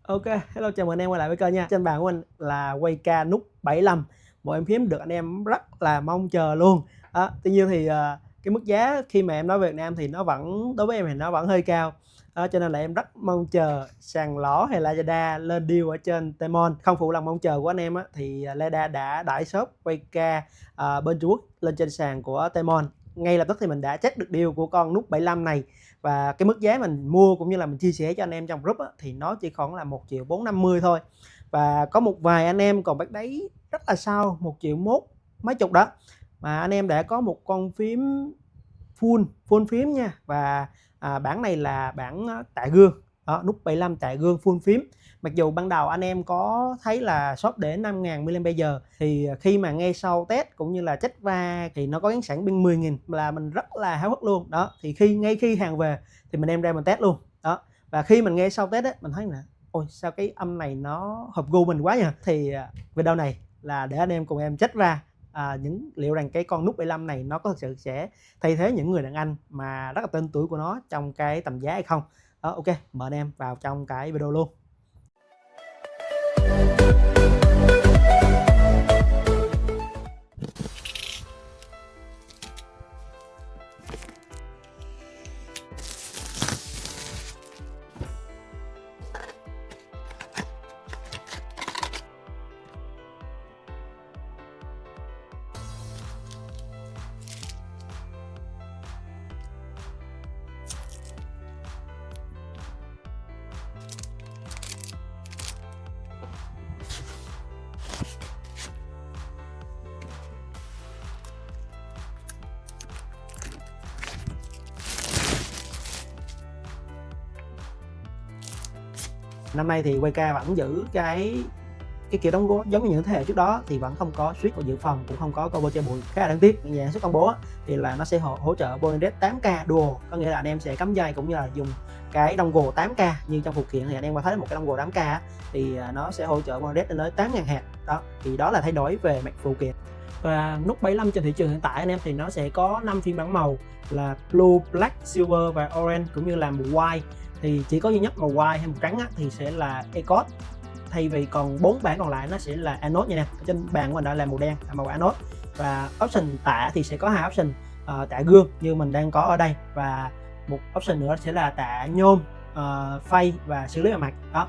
Ok, hello chào mừng anh em quay lại với kênh nha. Trên bàn của mình là Wayca nút 75, một em phím được anh em rất là mong chờ luôn. Tuy nhiên thì cái mức giá khi mà em nói về Việt Nam thì nó vẫn đối với em thì nó vẫn hơi cao. Cho nên là em rất mong chờ sàn lõ hay Lazada lên deal ở trên Tmall. Không phụ lòng mong chờ của anh em á, thì Lazada đã đẩy shop Wayca bên Trung Quốc lên trên sàn của Tmall. Ngay lập tức thì mình đã check được deal của con nút 75 này, và cái mức giá mình mua cũng như là mình chia sẻ cho anh em trong group á, thì nó chỉ khoảng là 1.450.000 thôi. Và có một vài anh em còn bắt đáy rất là sau 1.1 triệu mấy chục đó, mà anh em đã có một con phím full phím nha. Và bản này là bản tạ gương đó, nút 75 tạ gương full phím. Mặc dù ban đầu anh em có thấy là shop để 5.000 mAh, thì khi mà ngay sau test cũng như là check va thì nó có gắn sẵn pin 10.000, là mình rất là háo hức luôn đó. Thì ngay khi hàng về thì mình đem ra mình test luôn đó. Và khi mình nghe sau test á, mình thấy là ôi sao cái âm này nó hợp gu mình quá nhỉ. Thì video này là để anh em cùng em check va những liệu rằng cái con nút 75 này nó có thực sự sẽ thay thế những người đàn anh mà rất là tên tuổi của nó trong cái tầm giá hay không đó. Ok, mời anh em vào trong cái video luôn. Năm nay thì Wayca vẫn giữ cái kiểu đóng gói giống như những thế hệ trước đó, thì vẫn không có switch của dự phòng, cũng không có combo che bụi. Khá là đáng tiếc. Dạng xuất công bố thì là nó sẽ hỗ trợ Bonded 8K Dual, có nghĩa là anh em sẽ cắm dây cũng như là dùng cái dongle 8K. như trong phụ kiện thì anh em có thấy một cái dongle 8K thì nó sẽ hỗ trợ Bonded lên tới 8.000 Hz đó. Thì đó là thay đổi về mặt phụ kiện. Và nút 75 trên thị trường hiện tại anh em thì nó sẽ có 5 phiên bản màu là Blue, Black, Silver và Orange, cũng như là màu white. Thì chỉ có duy nhất màu white hay màu trắng thì sẽ là ECOS, thay vì còn 4 bản còn lại nó sẽ là anode nha nè. Trên bàn của mình đã là màu đen là màu anode. Và option tạ thì sẽ có 2 option, tạ gương như mình đang có ở đây, và một option nữa sẽ là tạ nhôm, phay và xử lý bề mặt đó.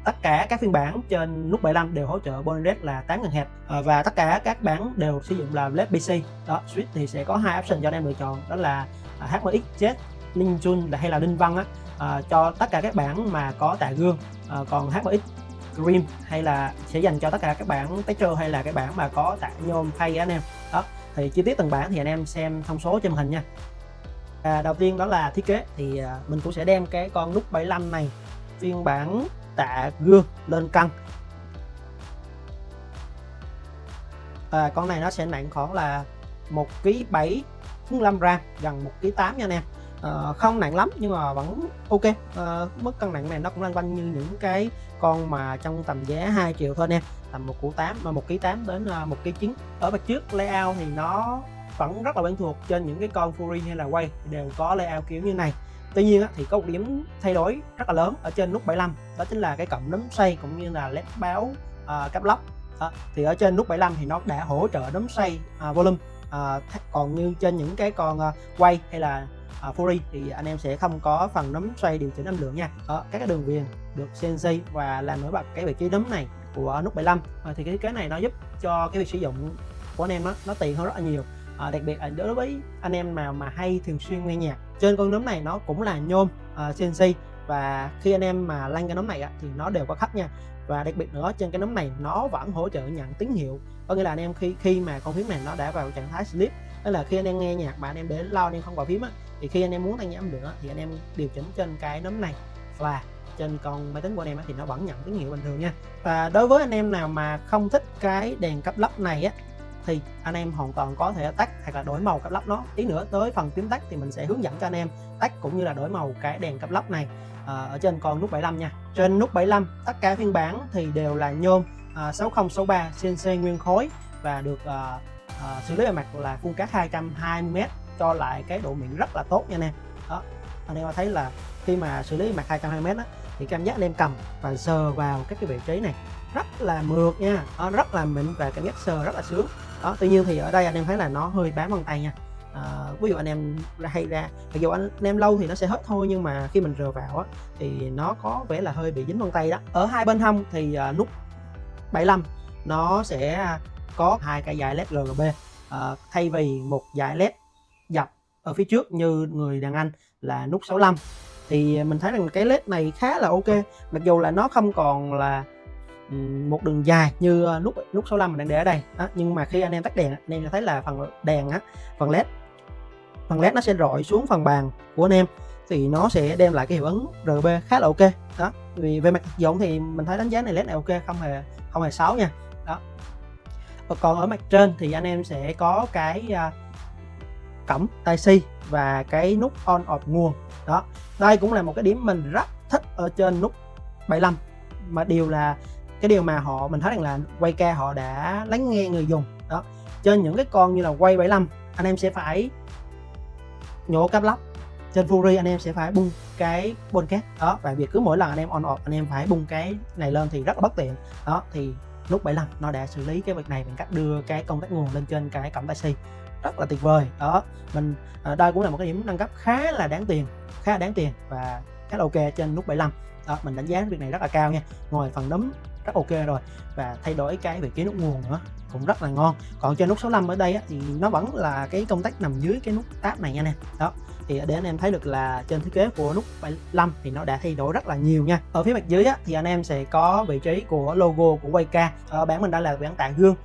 Tất cả các phiên bản trên nút 75 đều hỗ trợ Bonded là 8.000 Hz, và tất cả các bản đều sử dụng là LED PC đó. Switch thì sẽ có 2 option cho anh em lựa chọn, đó là HMX Jet, Ninh Jun hay là Ninh Văn cho tất cả các bản mà có tạ gương. Còn HMX Dream hay là sẽ dành cho tất cả các bản texture hay là cái bản mà có tạ nhôm phay anh em đó. Thì chi tiết từng bản thì anh em xem thông số trên màn hình nha. Đầu tiên đó là thiết kế, thì mình cũng sẽ đem cái con nút 75 này phiên bản tạ gương lên cân. Con này nó sẽ nặng khoảng là 1,7 kg, ram gần 1,8 kg nha anh em. Không nặng lắm nhưng mà vẫn ok. Mức cân nặng này nó cũng loanh quanh như những cái con mà trong tầm giá 2 triệu thôi anh em, tầm 1,8 đến 1,9 kg. Ở mặt trước layout thì nó vẫn rất là quen thuộc, trên những cái con Fury hay là Way đều có layout kiểu như này. Tuy nhiên thì có một điểm thay đổi rất là lớn ở trên nút 75, đó chính là cái cổng nấm xoay cũng như là led báo cáp lốc. Thì ở trên nút 75 thì nó đã hỗ trợ nấm xoay volume, còn như trên những cái con Way hay là Fury thì anh em sẽ không có phần nấm xoay điều chỉnh âm lượng nha. Các cái đường viền được CNC và làm nổi bật cái vị trí nấm này của nút 75. Thì cái kế này nó giúp cho cái việc sử dụng của anh em nó tiện hơn rất là nhiều. Đặc biệt là đối với anh em nào mà hay thường xuyên nghe nhạc, trên con nấm này nó cũng là nhôm CNC, và khi anh em mà lăn cái nấm này thì nó đều có khắc nha. Và đặc biệt nữa, trên cái nấm này nó vẫn hỗ trợ nhận tín hiệu, có nghĩa là anh em khi mà con phím này nó đã vào trạng thái sleep, tức là khi anh em nghe nhạc mà anh em để lâu anh em không vào phím thì khi anh em muốn tăng giảm âm lượng thì anh em điều chỉnh trên cái nấm này, và trên con máy tính của anh em thì nó vẫn nhận tín hiệu bình thường nha. Và đối với anh em nào mà không thích cái đèn cấp lốc này thì anh em hoàn toàn có thể tắt hoặc là đổi màu cấp lốc nó. Tí nữa tới phần phím tắt thì mình sẽ hướng dẫn cho anh em tắt cũng như là đổi màu cái đèn cấp lốc này ở trên con nút 75 nha. Trên nút 75 tất cả phiên bản thì đều là nhôm 6063 CNC nguyên khối, và được xử lý bề mặt là full card 220m, cho lại cái độ mịn rất là tốt nha anh em. Đó, anh em thấy là khi mà xử lý bề mặt 220m thì cảm giác anh em cầm và sờ vào các cái vị trí này rất là mượt nha, rất là mịn và cảm giác sờ rất là sướng. Đó, tuy nhiên thì ở đây anh em thấy là nó hơi bám vân tay nha. Ví dụ anh em hay ra, mặc dù anh em lâu thì nó sẽ hết thôi, nhưng mà khi mình rờ vào á, thì nó có vẻ là hơi bị dính vân tay đó. Ở hai bên hông thì nút 75 nó sẽ có hai cái dải led RGB, thay vì một dải led dập ở phía trước như người đàn anh là nút 65, thì mình thấy rằng cái led này khá là ok. Mặc dù là nó không còn là một đường dài như nút 65 mình đang để ở đây đó, nhưng mà khi anh em tắt đèn anh em sẽ thấy là phần đèn á, phần led nó sẽ rọi xuống phần bàn của anh em, thì nó sẽ đem lại cái hiệu ứng RGB khá là ok đó. Vì về mặt thực dụng thì mình thấy đánh giá này led này ok, không hề xấu nha đó. Còn ở mặt trên thì anh em sẽ có cái cổng Type-C và cái nút on off nguồn đó. Đây cũng là một cái điểm mình rất thích ở trên nút 75, mà cái điều mà mình thấy rằng là Quayca họ đã lắng nghe người dùng đó. Trên những cái con như là Quay 75 anh em sẽ phải nhổ cáp lắp, trên Fury anh em sẽ phải bung cái podcast đó, và việc cứ mỗi lần anh em on off anh em phải bung cái này lên thì rất là bất tiện đó. Thì nút 75 nó đã xử lý cái việc này bằng cách đưa cái công tắc nguồn lên trên cái cổng Type-C, rất là tuyệt vời đó. Đây cũng là một cái điểm nâng cấp khá là đáng tiền và khá là ok trên nút 75 đó. Mình đánh giá việc này rất là cao nha. Ngoài phần nấm rất ok rồi, và thay đổi cái vị trí nút nguồn nữa cũng rất là ngon. Còn trên nút 65 ở đây á, thì nó vẫn là cái công tắc nằm dưới cái nút tab này nha nè đó. Thì để anh em thấy được là trên thiết kế của nút 75 thì nó đã thay đổi rất là nhiều nha. Ở phía mặt dưới á, thì anh em sẽ có vị trí của logo của Quayca. Bản mình đang là bản tạ gương,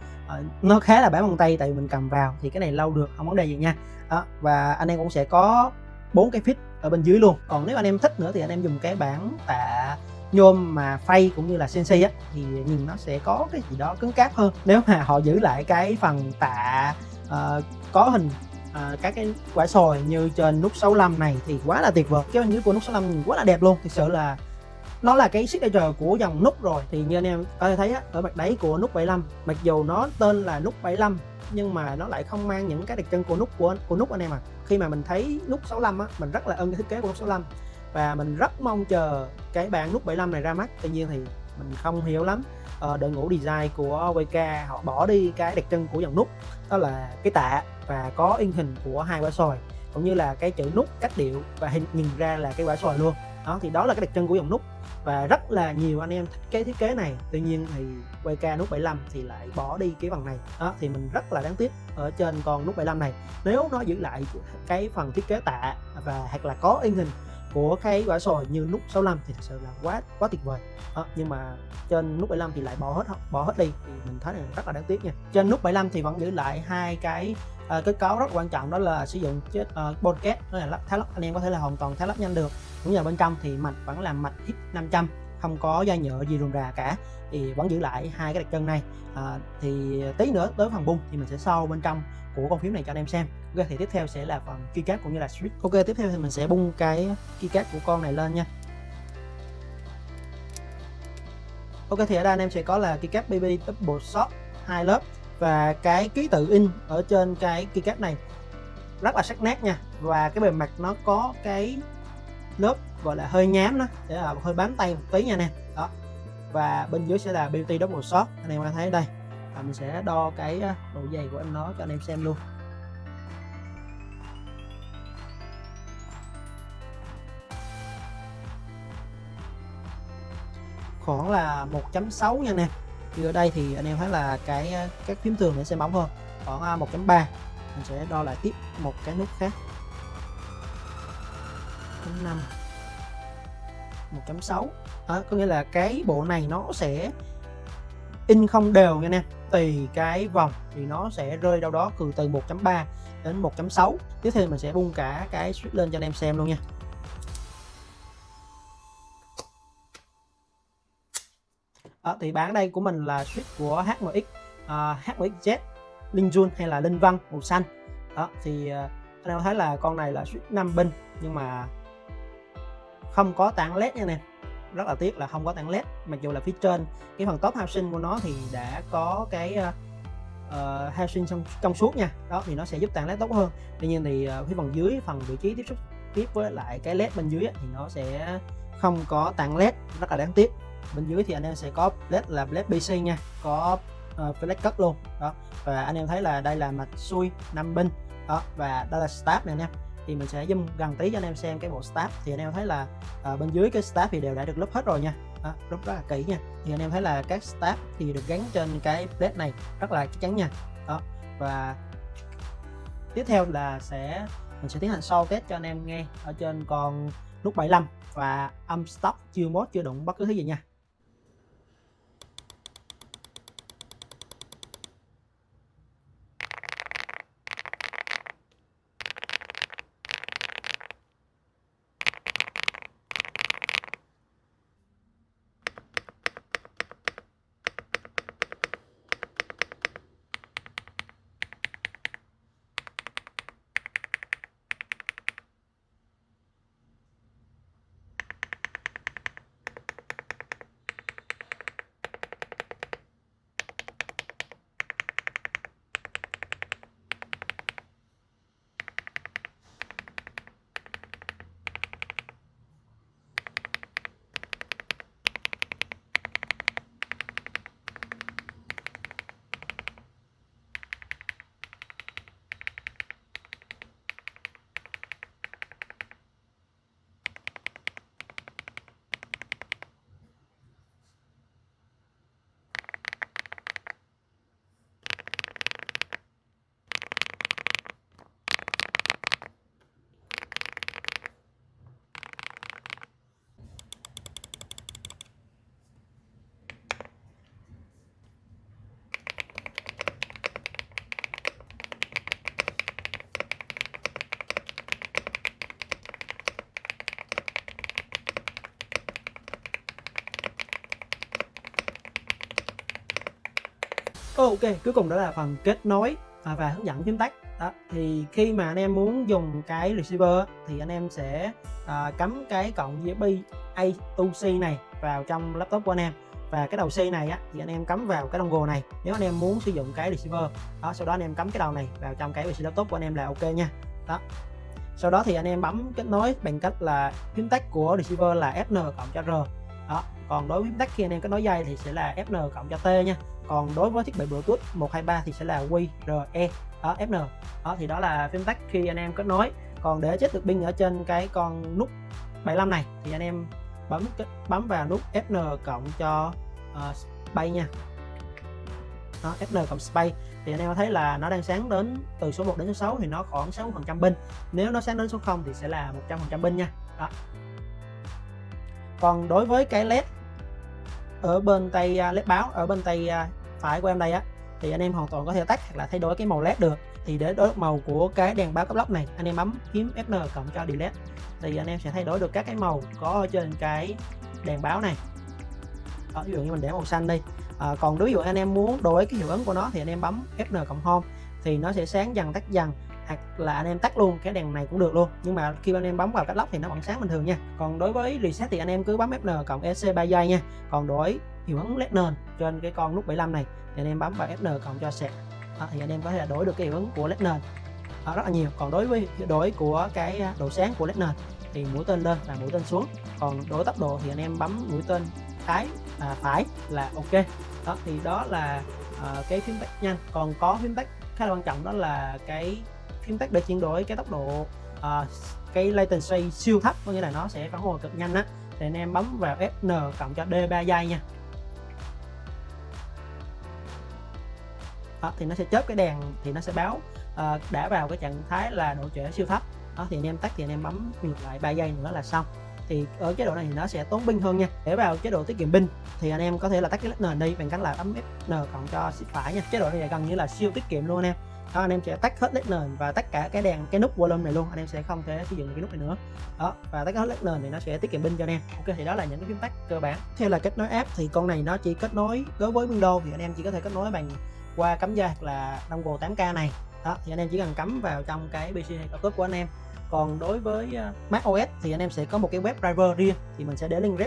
nó khá là bám vân tay tại vì mình cầm vào thì cái này lâu được, không vấn đề gì nha đó. Và anh em cũng sẽ có 4 cái phít ở bên dưới luôn. Còn nếu anh em thích nữa thì anh em dùng cái bản tạ nhôm mà phay cũng như là CNC á, thì nhìn nó sẽ có cái gì đó cứng cáp hơn. Nếu mà họ giữ lại cái phần tạ có hình các cái quả sồi như trên nút 65 này thì quá là tuyệt vời. Cái bên dưới của nút 65 nhìn quá là đẹp luôn, thực sự là nó là cái signature của dòng nút rồi. Thì như anh em có thể thấy á, ở mặt đáy của nút 75, mặc dù nó tên là nút 75 nhưng mà nó lại không mang những cái đặc trưng của nút anh em. Khi mà mình thấy nút 65 á, mình rất là ưng cái thiết kế của nút 65 và mình rất mong chờ cái bản nút 75 này ra mắt. Tuy nhiên thì mình không hiểu lắm đội ngũ design của Quayca họ bỏ đi cái đặc trưng của dòng nút, đó là cái tạ và có in hình của hai quả sồi cũng như là cái chữ nút cách điệu và nhìn ra là cái quả sồi luôn đó. Thì đó là cái đặc trưng của dòng nút và rất là nhiều anh em thích cái thiết kế này. Tuy nhiên thì Quayca nút 75 thì lại bỏ đi cái phần này đó, thì mình rất là đáng tiếc ở trên con nút 75 này. Nếu nó giữ lại cái phần thiết kế tạ và hoặc là có in hình của cái quả sồi như nút 65 thì thật sự là quá tuyệt vời đó. Nhưng mà trên nút 75 thì lại bỏ hết đi thì mình thấy là rất là đáng tiếc nha. Trên nút 75 thì vẫn giữ lại hai cái kết cấu rất quan trọng, đó là sử dụng podcast, đó là tháo lắp, anh em có thể là hoàn toàn tháo lắp nhanh được. Cũng như bên trong thì mạch vẫn là mạch hit 500, không có dây nhựa gì rườm rà cả, thì vẫn giữ lại hai cái đặc trưng này. Thì tí nữa tới phần bung thì mình sẽ show bên trong của con phím này cho anh em xem. Ok, thì tiếp theo sẽ là phần keycap cũng như là switch. Ok, tiếp theo thì mình sẽ bung cái keycap của con này lên nha. Ok, thì ở đây anh em sẽ có là keycap BB Double Shot 2 lớp, và cái ký tự in ở trên cái keycap này rất là sắc nét nha, và cái bề mặt nó có cái lớp gọi là hơi nhám đó, để là hơi bám tay một tí nha anh em đó. Và bên dưới sẽ là Beauty Double Shot, anh em có thấy đây. Và mình sẽ đo cái độ dày của em nó cho anh em xem luôn. Khoảng là 1.6 nha anh em. Thì ở đây thì anh em thấy là các phím tường nó sẽ mỏng hơn, khoảng 1.3. Mình sẽ đo lại tiếp một cái nút khác, 5 1.6 đó, có nghĩa là cái bộ này nó sẽ in không đều nha anh em. Tùy cái vòng thì nó sẽ rơi đâu đó từ 1.3 đến 1.6. Tiếp theo mình sẽ bung cả cái switch lên cho anh em xem luôn nha. Thì bản đây của mình là switch của HMX HMXZ Linh Jun hay là Linh Văn màu xanh đó. Thì anh em thấy là con này là switch 5 pin nhưng mà không có tản led nha anh em. Rất là tiếc là không có tản led, mặc dù là phía trên cái phần top housing của nó thì đã có cái housing trong suốt nha đó, thì nó sẽ giúp tản led tốt hơn. Tuy nhiên thì phía phần dưới, phần vị trí tiếp xúc tiếp với lại cái led bên dưới thì nó sẽ không có tặng led, rất là đáng tiếc. Bên dưới thì anh em sẽ có led là led PC nha, có flash cất luôn đó. Và anh em thấy là đây là mạch xuôi 5 pin đó, và đây là start này anh em. Thì mình sẽ zoom gần tí cho anh em xem cái bộ start. Thì anh em thấy là bên dưới cái start thì đều đã được lắp hết rồi nha, lắp rất là kỹ nha. Thì anh em thấy là các start thì được gắn trên cái plate này rất là chắc chắn nha đó. Và tiếp theo là mình sẽ tiến hành so test cho anh em nghe ở trên con nút 75 và âm stop chưa mode, chưa đụng bất cứ thứ gì nha. Ok, cuối cùng đó là phần kết nối và hướng dẫn phím tắt đó. Thì khi mà anh em muốn dùng cái receiver thì anh em sẽ cắm cái cổng USB A to C này vào trong laptop của anh em, và cái đầu C này á, thì anh em cắm vào cái dongle này nếu anh em muốn sử dụng cái receiver đó. Sau đó anh em cắm cái đầu này vào trong cái PC laptop của anh em là ok nha đó. Sau đó thì anh em bấm kết nối bằng cách là phím tắt của receiver là Fn cộng cho R đó. Còn đối với phím tắt khi anh em kết nối dây thì sẽ là Fn cộng cho T nha. Còn đối với thiết bị Bluetooth 123 thì sẽ là QRE đó, Fn đó. Thì đó là phím tắt khi anh em kết nối. Còn để check được pin ở trên cái con nút 75 này thì anh em bấm vào nút Fn cộng cho Space nha đó, Fn cộng Space. Thì anh em thấy là nó đang sáng đến từ số 1 đến số 6 thì nó khoảng 60% pin. Nếu nó sáng đến số 0 thì sẽ là 100% pin nha đó. Còn đối với cái led ở bên tay led báo ở bên tay phải của em đây á, thì anh em hoàn toàn có thể tắt hoặc là thay đổi cái màu led được. Thì để đổi màu của cái đèn báo cấp lốc này, anh em bấm phím Fn cộng cho delete thì anh em sẽ thay đổi được các cái màu có ở trên cái đèn báo này đó. Ví dụ như mình để màu xanh đi. Còn ví dụ anh em muốn đổi cái hiệu ứng của nó thì anh em bấm Fn cộng home thì nó sẽ sáng dần tắt dần, hoặc là anh em tắt luôn cái đèn này cũng được luôn. Nhưng mà khi anh em bấm vào cái lock thì nó vẫn sáng bình thường nha. Còn đối với reset thì anh em cứ bấm Fn cộng EC 3 giây nha. Còn đổi hiệu ứng LED nền trên cái con nút 75 này thì anh em bấm vào Fn cộng cho sạc thì anh em có thể đổi được cái hiệu ứng của LED nền rất là nhiều. Còn đối với đổi của cái độ sáng của LED nền thì mũi tên lên và mũi tên xuống. Còn đổi tốc độ thì anh em bấm mũi tên phải là ok đó. Thì đó là cái phím tắt nhanh. Còn có phím tắt khá là quan trọng, đó là cái phím tắt để chuyển đổi cái tốc độ cái latency siêu thấp, có nghĩa là nó sẽ phản hồi cực nhanh á, thì anh em bấm vào Fn cộng cho D 3 giây nha đó. Thì nó sẽ chớp cái đèn thì nó sẽ báo đã vào cái trạng thái là độ trễ siêu thấp đó. Thì anh em tắt thì anh em bấm ngược lại 3 giây nữa là xong. Thì ở chế độ này thì nó sẽ tốn pin hơn nha. Để vào chế độ tiết kiệm pin thì anh em có thể là tắt cái LED nền đi bằng cách là bấm Fn cộng cho shift phải nha. Chế độ này gần như là siêu tiết kiệm luôn anh em đó. Anh em sẽ tắt hết LED nền và tất cả cái nút volume này luôn, anh em sẽ không thể sử dụng cái nút này nữa đó. Và tắt hết LED nền thì nó sẽ tiết kiệm pin cho anh em. Ok, thì đó là những cái phím tắt cơ bản. Theo là kết nối app thì con này nó chỉ kết nối đối với Windows, thì anh em chỉ có thể kết nối bằng qua cắm dây hoặc là dongle 8K này đó. Thì anh em chỉ cần cắm vào trong cái PC laptop của anh em. Còn đối với macOS thì anh em sẽ có một cái web driver riêng, thì mình sẽ để link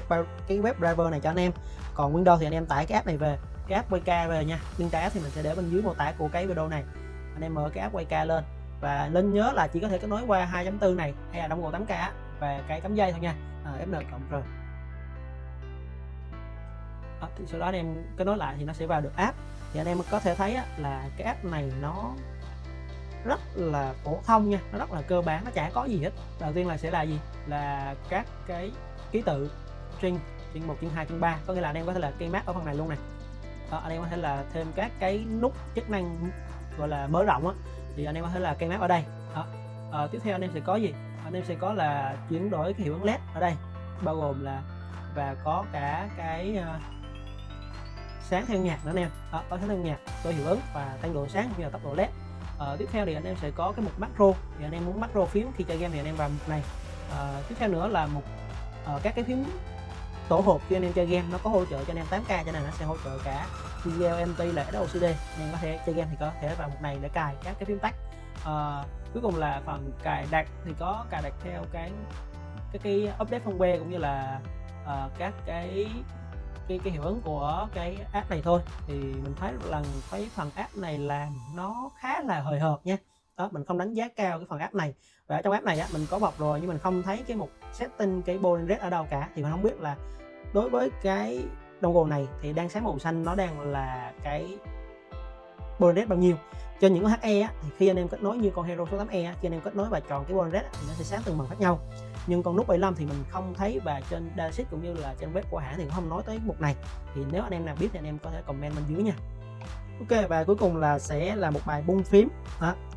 cái web driver này cho anh em. Còn Windows thì anh em tải cái app này về, cái app Wayka về nha. Link tải app thì mình sẽ để bên dưới mô tả của cái video này. Anh em mở cái app Wayka lên và nên nhớ là chỉ có thể kết nối qua 2.4 này hay là dongle 8K và cái cắm dây thôi nha. Fn cộng rồi thì sau đó anh em kết nối lại thì nó sẽ vào được app. Thì anh em có thể thấy là cái app này nó rất là phổ thông nha, nó rất là cơ bản, nó chả có gì hết. Đầu tiên là sẽ là gì, là các cái ký tự string 1, 2, 3, có nghĩa là anh em có thể là key map ở phần này luôn này. Anh em có thể là thêm các cái nút chức năng gọi là mở rộng thì anh em có thể là key map ở đây. Tiếp theo anh em sẽ có gì, anh em sẽ có là chuyển đổi cái hiệu ứng led ở đây, bao gồm là và có cả cái sáng theo nhạc nữa anh em. Có sáng theo nhạc, có hiệu ứng và tăng độ sáng cũng như là tốc độ led. Tiếp theo thì anh em sẽ có cái mục macro, thì anh em muốn macro phím khi chơi game thì anh em vào mục này. Tiếp theo nữa là mục các cái phím tổ hợp khi anh em chơi game, nó có hỗ trợ cho anh em 8K, cho nên nó sẽ hỗ trợ cả video MT là LCD. Anh em có thể chơi game thì có thể vào mục này để cài các cái phím tắt. Cuối cùng là phần cài đặt, thì có cài đặt theo cái update firmware cũng như là các cái hiệu ứng của cái app này thôi. Thì mình thấy phần app này làm nó khá là hời hợt nha. Mình không đánh giá cao cái phần app này. Và ở trong app này mình có bọc rồi nhưng mình không thấy cái mục setting cái body rate ở đâu cả. Thì mình không biết là đối với cái đồng hồ này thì đang sáng màu xanh nó đang là cái body rate bao nhiêu. Trên những con HE thì khi anh em kết nối như con Hero số 8E, khi anh em kết nối và chọn cái body rate thì nó sẽ sáng từng màu khác nhau. Nhưng con nút 75 thì mình không thấy, và trên datasheet cũng như là trên web của hãng thì cũng không nói tới mục này. Thì nếu anh em nào biết thì anh em có thể comment bên dưới nha. Ok, và cuối cùng là sẽ là một bài bung phím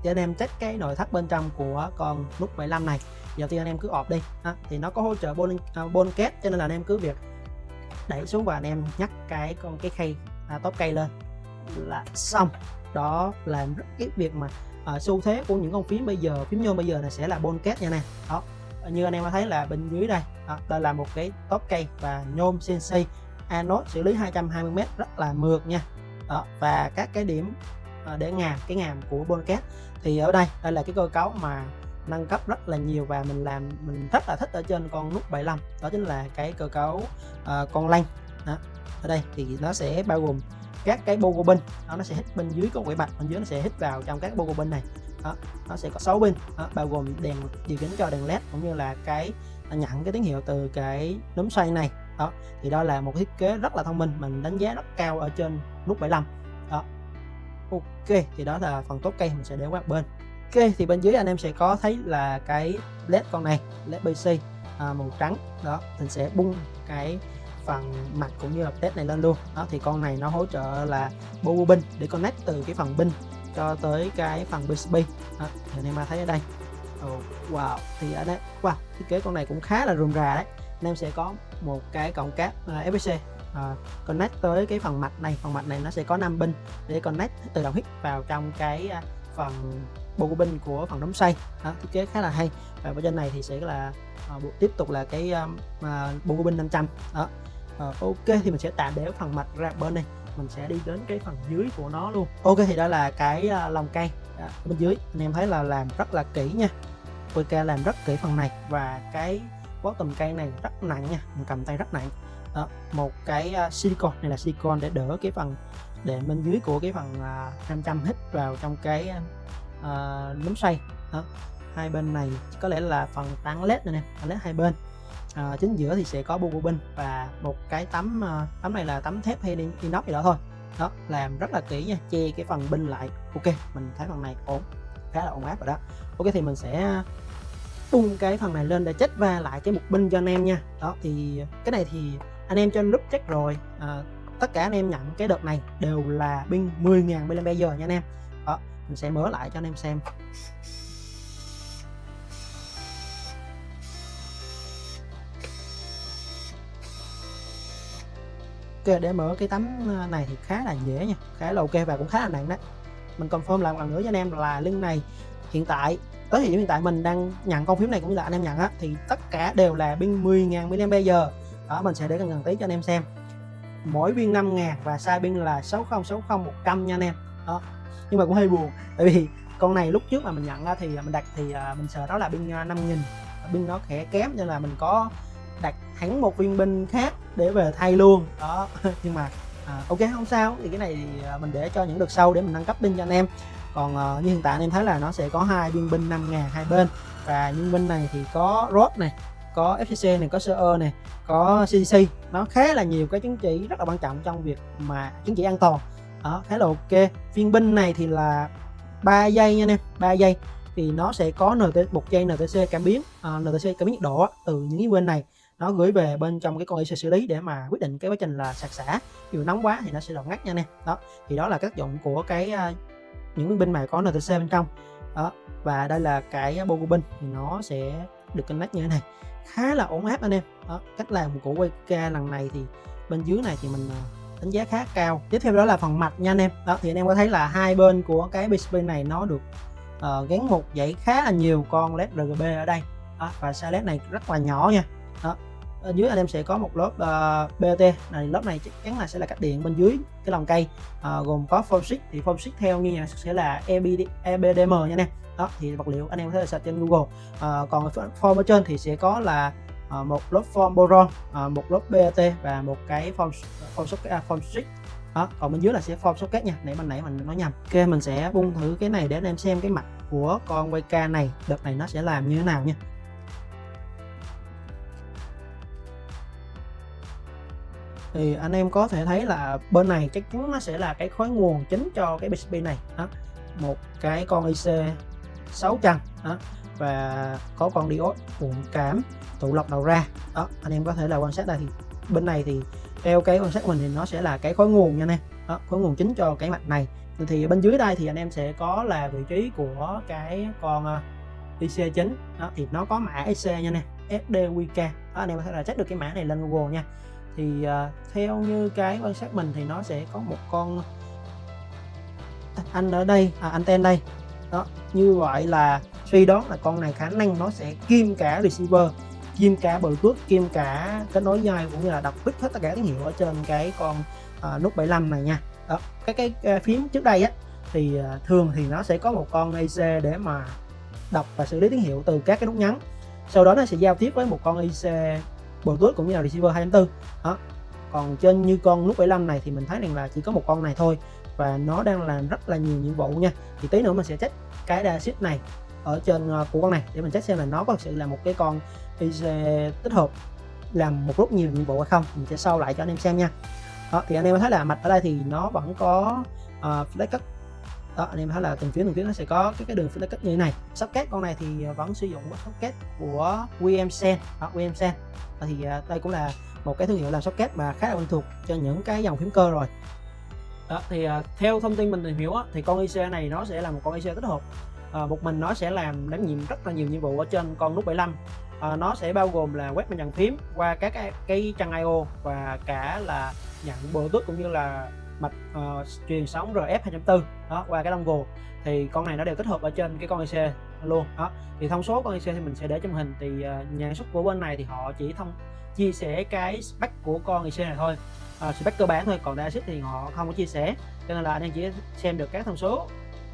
để anh em check cái nội thất bên trong của con nút 75 này. Giờ thì anh em cứ ọp đi thì nó có hỗ trợ bone kết, cho nên là anh em cứ việc đẩy xuống và anh em nhắc cái key top cây lên là xong. Đó, làm rất ít việc mà xu thế của những con phím bây giờ, phím nhôm bây giờ này sẽ là bone kết nha nè. Đó, như anh em có thấy là bên dưới đây, đây là một cái top cây và nhôm CNC anode xử lý 220m, rất là mượt nha. Đó, và các cái điểm để cái ngàm của bone kết thì ở đây là cái cơ cấu mà nâng cấp rất là nhiều, và mình rất là thích ở trên con nút 75, đó chính là cái cơ cấu con lanh. Ở đây thì nó sẽ bao gồm các cái bogo pin, nó sẽ hít bên dưới có quỹ mạch, bên dưới nó sẽ hít vào trong các bogo pin này. Nó sẽ có 6 pin, bao gồm đèn điều chỉnh cho đèn led cũng như là cái nhận cái tín hiệu từ cái núm xoay này. Đó, thì đó là một thiết kế rất là thông minh, mình đánh giá rất cao ở trên nút 75. Đó, ok, thì đó là phần top cây, mình sẽ để qua bên. Ok, thì bên dưới anh em sẽ có thấy là cái led con này, led PC màu trắng. Đó, mình sẽ bung cái phần mặt cũng như là led này lên luôn. Đó, thì con này nó hỗ trợ là bogo pin để connect từ cái phần pin cho tới cái phần PCB. Thì anh em thấy ở đây. Wow, thì ở đây thiết kế con này cũng khá là rườm rà đấy. Anh em sẽ có một cái cổng cáp FPC connect tới cái phần mạch này. Phần mạch này nó sẽ có 5 pin để connect tự động hít vào trong cái phần bogo pin của phần đóng xoay. Thiết kế khá là hay. Và bên trên này thì sẽ là tiếp tục là cái bogo pin 500. Đó. Ok, thì mình sẽ tạm để phần mạch ra bên này, mình sẽ đi đến cái phần dưới của nó luôn. Ok, thì đó là cái lồng cây bên dưới, anh em thấy là làm rất là kỹ nha. VK làm rất kỹ phần này, và cái bottom cây này rất nặng nha, mình cầm tay rất nặng. Đó, một cái silicon này là silicon để đỡ cái phần đệm bên dưới của cái phần 500 hít vào trong cái núm xoay. Đó, hai bên này có lẽ là phần tán led này nè, led hai bên. Chính giữa thì sẽ có bogo pin và một cái tấm này là tấm thép hay inox gì đó thôi. Đó, làm rất là kỹ nha, che cái phần pin lại. Ok, mình thấy phần này ổn, khá là ổn áp rồi đó. Ok, thì mình sẽ bung cái phần này lên để check va lại cái mục pin cho anh em nha. Đó, thì cái này thì anh em trên group check rồi, tất cả anh em nhận cái đợt này đều là pin 10.000 mAh nha anh em. Đó, mình sẽ mở lại cho anh em xem. Ok, để mở cái tấm này thì khá là dễ nha, khá là ok và cũng khá là nặng đấy. Mình confirm lại một lần nữa cho anh em là link này hiện tại tới thời điểm hiện tại mình đang nhận con phím này cũng như là anh em nhận thì tất cả đều là pin 10.000 mAh. Đó, mình sẽ để gần tí cho anh em xem. Mỗi viên 5.000 và size pin là 6060 100 nha anh em. Đó, nhưng mà cũng hơi buồn tại vì con này lúc trước mà mình nhận thì mình đặt thì mình sợ đó là pin 5.000, pin nó khẽ kém nên là mình có đặt hẳn một viên pin khác để về thay luôn đó. Nhưng mà ok, không sao, thì cái này thì mình để cho những đợt sau để mình nâng cấp pin cho anh em. Còn như hiện tại anh em thấy là nó sẽ có hai viên pin 5.000 hai bên, và viên pin này thì có rod này, có FCC này, có CE này, có CDC, nó khá là nhiều cái chứng chỉ rất là quan trọng trong việc mà chứng chỉ an toàn. Đó, khá là ok. Viên pin này thì là 3 giây nha anh em, 3 giây thì nó sẽ có một giây NTC cảm biến, NTC cảm biến nhiệt độ từ những cái bên này nó gửi về bên trong cái con IC xử lý để mà quyết định cái quá trình là sạc xả. Ví dụ nóng quá thì nó sẽ đột ngắt nha anh em. Đó thì đó là tác dụng của cái những viên pin mà có NTC bên trong. Đó, và đây là cái bo của pin thì nó sẽ được connect như thế này, khá là ổn áp anh em. Đó, cách làm của Quayca lần này thì bên dưới này thì mình đánh giá khá cao. Tiếp theo đó là phần mạch nha anh em. Đó thì anh em có thấy là hai bên của cái PCB này nó được gắn một dãy khá là nhiều con led RGB ở đây. Đó, và size led này rất là nhỏ nha. Đó, ở dưới anh em sẽ có một lớp BOT này, lớp này chắc chắn là sẽ là cách điện bên dưới cái lồng cây, gồm có form switch, thì form switch theo như sẽ là EBDM nha anh em. Đó thì vật liệu anh em có thể là search trên Google. Còn form ở trên thì sẽ có là một lớp form boron, một lớp BOT và một cái form switch. Đó, còn bên dưới là sẽ form socket nha, nãy mình nói nhầm. Ok, mình sẽ bung thử cái này để anh em xem cái mặt của con Quayca này đợt này nó sẽ làm như thế nào nha. Thì anh em có thể thấy là bên này chắc chắn nó sẽ là cái khối nguồn chính cho cái PCB này. Đó, một cái con IC 6 chân đó, và có con diode cuộn cảm tụ lọc đầu ra. Đó, anh em có thể là quan sát đây, thì bên này thì theo cái quan sát của mình thì nó sẽ là cái khối nguồn nha anh em. Đó, khối nguồn chính cho cái mạch này. Thì bên dưới đây thì anh em sẽ có là vị trí của cái con IC chính. Đó, thì nó có mã IC nha anh em, SDQK. Đó, anh em có thể là check được cái mã này lên Google nha. Thì theo như cái quan sát mình thì nó sẽ có một con anh ở đây, anten đây. Đó, như vậy là suy đoán là con này khả năng nó sẽ kiêm cả receiver, kiêm cả Bluetooth, kiêm cả kết nối dây, cũng như là đọc bit hết tất cả tín hiệu ở trên cái con nút 75 này nha. Đó, cái phím trước đây á thì thường thì nó sẽ có một con IC để mà đọc và xử lý tín hiệu từ các cái nút nhấn, sau đó nó sẽ giao tiếp với một con IC Bluetooth cũng như là receiver 2.4. Đó, còn trên như con nút 75 này thì mình thấy rằng là chỉ có một con này thôi, và nó đang làm rất là nhiều nhiệm vụ nha. Thì tí nữa mình sẽ check cái data sheet này ở trên của con này để mình check xem là nó có thực sự là một cái con IC tích hợp làm một lúc nhiều nhiệm vụ hay không. Mình sẽ show lại cho anh em xem nha. Đó, thì anh em thấy là mạch ở đây thì nó vẫn có flash cut. Đó, anh em thấy là từng phía nó sẽ có cái đường flash cut như thế này. Socket con này thì vẫn sử dụng socket của WMSen. Đó, WMSen. Thì đây cũng là một cái thương hiệu làm socket mà khá là quen thuộc cho những cái dòng phím cơ rồi. Đó, thì theo thông tin mình tìm hiểu thì con IC này nó sẽ là một con IC tích hợp. Một mình nó sẽ đảm nhiệm rất là nhiều nhiệm vụ ở trên con nút 75. Nó sẽ bao gồm là quét màn phím qua các cái chân IO và cả là nhận Bluetooth cũng như là mạch truyền sóng RF 2.4 đó qua cái dongle. Thì con này nó đều tích hợp ở trên cái con IC luôn. Đó, thì thông số con IC thì mình sẽ để trong hình. Thì nhà sản xuất của bên này thì họ chỉ chia sẻ cái spec của con IC này thôi, spec cơ bản thôi, còn data sheet thì họ không có chia sẻ, cho nên là anh em chỉ xem được các thông số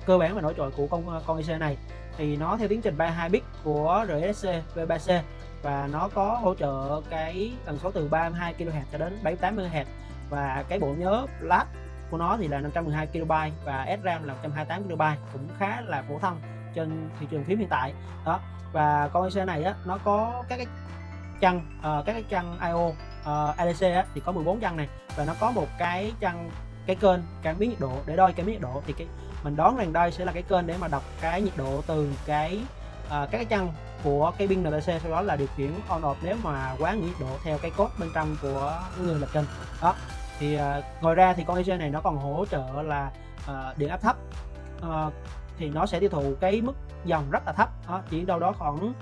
cơ bản và nổi trội của con IC này. Thì nó theo tiến trình 32 bit của RSC V3C và nó có hỗ trợ cái tần số từ 32 kHz cho đến 78 MHz, và cái bộ nhớ flash của nó thì là 512 KB và SRAM là 128 KB, cũng khá là phổ thông trên thị trường phím hiện tại. Đó, và con IC này á, nó có các cái chân IO ADC á, thì có 14 chân này, và nó có một cái kênh cảm biến nhiệt độ để đo cảm biến nhiệt độ. Thì mình đoán rằng đây sẽ là cái kênh để mà đọc cái nhiệt độ từ các cái chân của cái pin NTC, sau đó là điều khiển on off nếu mà quá nhiệt độ theo cái code bên trong của người lập trình. Đó, thì ngoài ra thì con IC này nó còn hỗ trợ là điện áp thấp, thì nó sẽ tiêu thụ cái mức dòng rất là thấp. Đó, chỉ đâu đó khoảng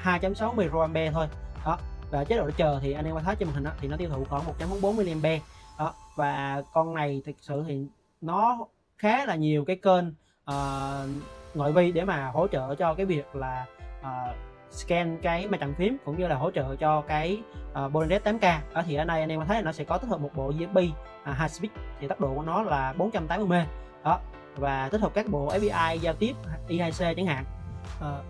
2.6 mA thôi. Đó, và chế độ đợi chờ thì anh em quan sát trên màn hình đó, thì nó tiêu thụ khoảng 1.4 mA. Đó, và con này thực sự thì nó khá là nhiều cái kênh ngoại vi để mà hỗ trợ cho cái việc là scan cái mặt trận phím, cũng như là hỗ trợ cho cái Bolide 8K. Đó, thì ở đây anh em thấy là nó sẽ có tích hợp một bộ USB high speed, thì tốc độ của nó là 480 m. Đó, và tích hợp các bộ API giao tiếp I2C chẳng hạn.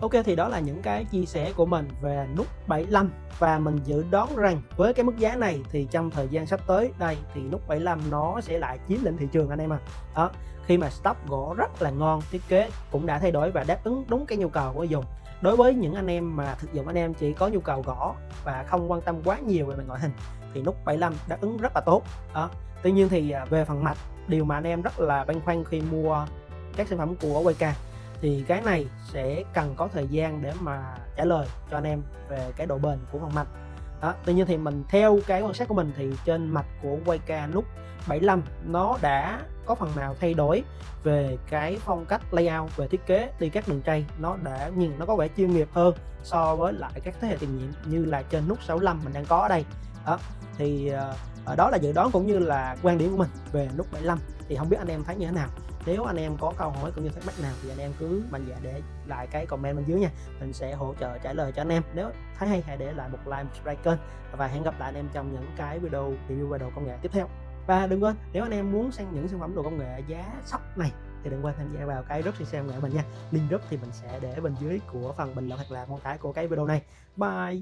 Ok, thì đó là những cái chia sẻ của mình về nút 75 và mình dự đoán rằng với cái mức giá này thì trong thời gian sắp tới đây thì nút 75 nó sẽ lại chiếm lĩnh thị trường anh em à. Đó, khi mà stock gỗ rất là ngon, thiết kế cũng đã thay đổi và đáp ứng đúng cái nhu cầu của người dùng. Đối với những anh em mà thực dụng anh em chỉ có nhu cầu gõ và không quan tâm quá nhiều về ngoại hình thì nút 75 đáp ứng rất là tốt. Đó. Tuy nhiên thì về phần mạch, điều mà anh em rất là băn khoăn khi mua các sản phẩm của Quayca thì cái này sẽ cần có thời gian để mà trả lời cho anh em về cái độ bền của phần mạch. Đó, tuy nhiên thì mình theo cái quan sát của mình thì trên mạch của Quayca nút 75 nó đã có phần nào thay đổi về cái phong cách layout, về thiết kế đi các đường ray, nó đã nhìn nó có vẻ chuyên nghiệp hơn so với lại các thế hệ tiền nhiệm như là trên nút 65 mình đang có ở đây. Đó, thì đó là dự đoán cũng như là quan điểm của mình về nút 75, thì không biết anh em thấy như thế nào. Nếu anh em có câu hỏi cũng như thắc mắc nào thì anh em cứ mạnh dạn để lại cái comment bên dưới nha, mình sẽ hỗ trợ trả lời cho anh em. Nếu thấy hay hãy để lại một like, một subscribe kênh và hẹn gặp lại anh em trong những cái video review về đồ công nghệ tiếp theo. Và đừng quên, nếu anh em muốn săn những sản phẩm đồ công nghệ giá sốc này thì đừng quên tham gia vào cái group xem nghệ mình nha. Link group thì mình sẽ để bên dưới của phần bình luận hoặc là mô tả của cái video này. Bye.